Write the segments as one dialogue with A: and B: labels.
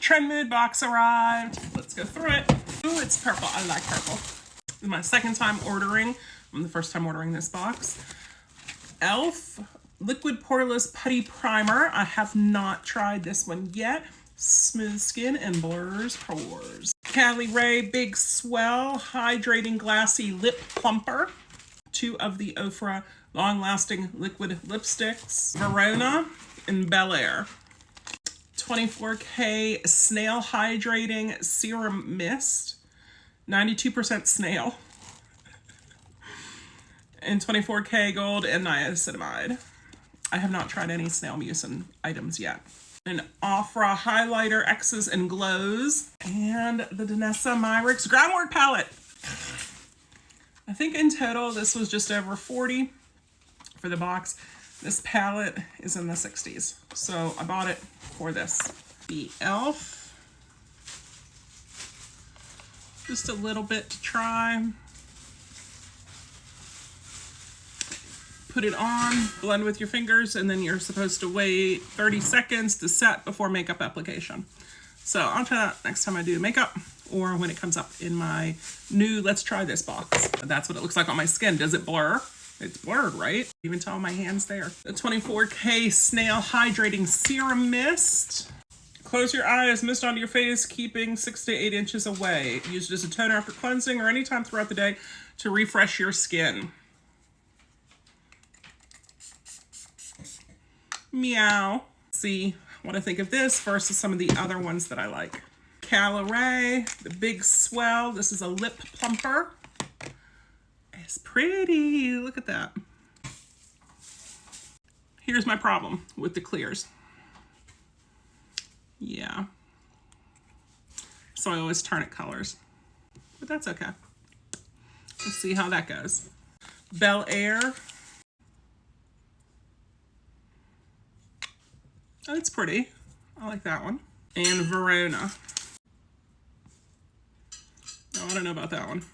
A: Trendmood box arrived. Let's go through it. Ooh, it's purple. I like purple. This is my second time ordering. I'm the first time ordering this box. e.l.f. Liquid Poreless Putty Primer. I have not tried this one yet. Smooth skin and blurs pores. Callie Ray Big Swell Hydrating Glassy Lip Plumper. 2 of the Ofra Long Lasting Liquid Lipsticks. Verona and Bel Air. 24K Snail Hydrating Serum Mist. 92% snail. And 24K Gold and Niacinamide. I have not tried any snail mucin items yet. An Ofra Highlighter X's and Glows. And the Danessa Myricks Groundwork Palette. I think in total this was just over $40 for the box. This palette is in the 60s. So I bought it for this. The e.l.f. Just a little bit to try. Put it on, blend with your fingers, and then you're supposed to wait 30 seconds to set before makeup application. So I'll try that next time I do makeup or when it comes up in my new Let's Try This box. That's what it looks like on my skin. Does it blur? It's blurred, right? You can tell my hand's there. The 24K Snail Hydrating Serum Mist. Close your eyes, mist onto your face, keeping 6 to 8 inches away. Use it as a toner after cleansing or anytime throughout the day to refresh your skin. Meow. See what I think of this versus some of the other ones that I like. Callie Ray, the Big Swell. This is a lip plumper. It's pretty. Look at that. Here's my problem with the clears. Yeah. So I always turn it colors. But that's okay. Let's see how that goes. Bel Air. Oh, it's pretty. I like that one. And Verona. Oh, I don't know about that one.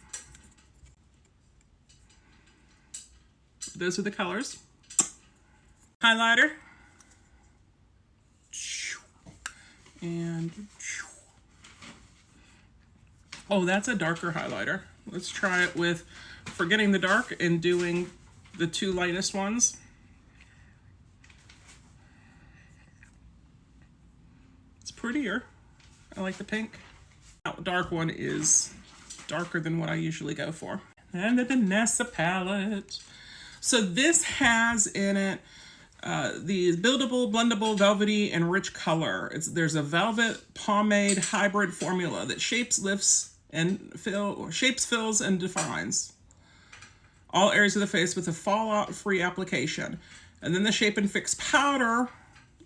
A: Those are the colors. Highlighter. And oh, that's a darker highlighter. Let's try it with forgetting the dark and doing the 2 lightest ones. It's prettier. I like the pink. That dark one is darker than what I usually go for. And the Danessa palette. So this has in it the buildable, blendable, velvety, and rich color. There's a velvet pomade hybrid formula that shapes, fills, and defines all areas of the face with a fallout-free application. And then the Shape and Fix powder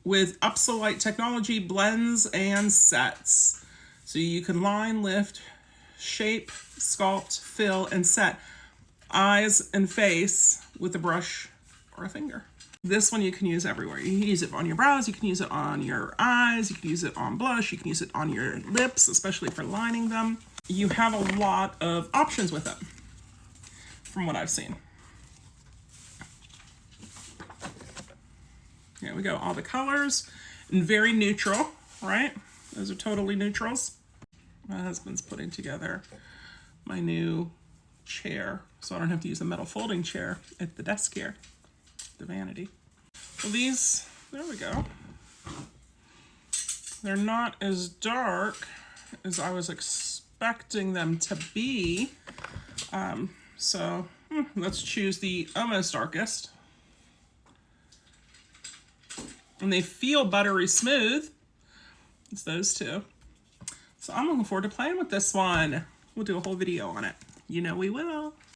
A: with Upsolite technology blends and sets. So you can line, lift, shape, sculpt, fill, and set eyes and face with a brush or a finger. This one you can use everywhere. You can use it on your brows, you can use it on your eyes, you can use it on blush, you can use it on your lips, especially for lining them. You have a lot of options with it, from what I've seen. Here we go, all the colors, and very neutral, right? Those are totally neutrals. My husband's putting together my new chair, so I don't have to use a metal folding chair at the desk here, the vanity. Well, these, there we go. They're not as dark as I was expecting them to be. So let's choose the almost darkest. And they feel buttery smooth. It's those 2. So I'm looking forward to playing with this one. We'll do a whole video on it. You know we will.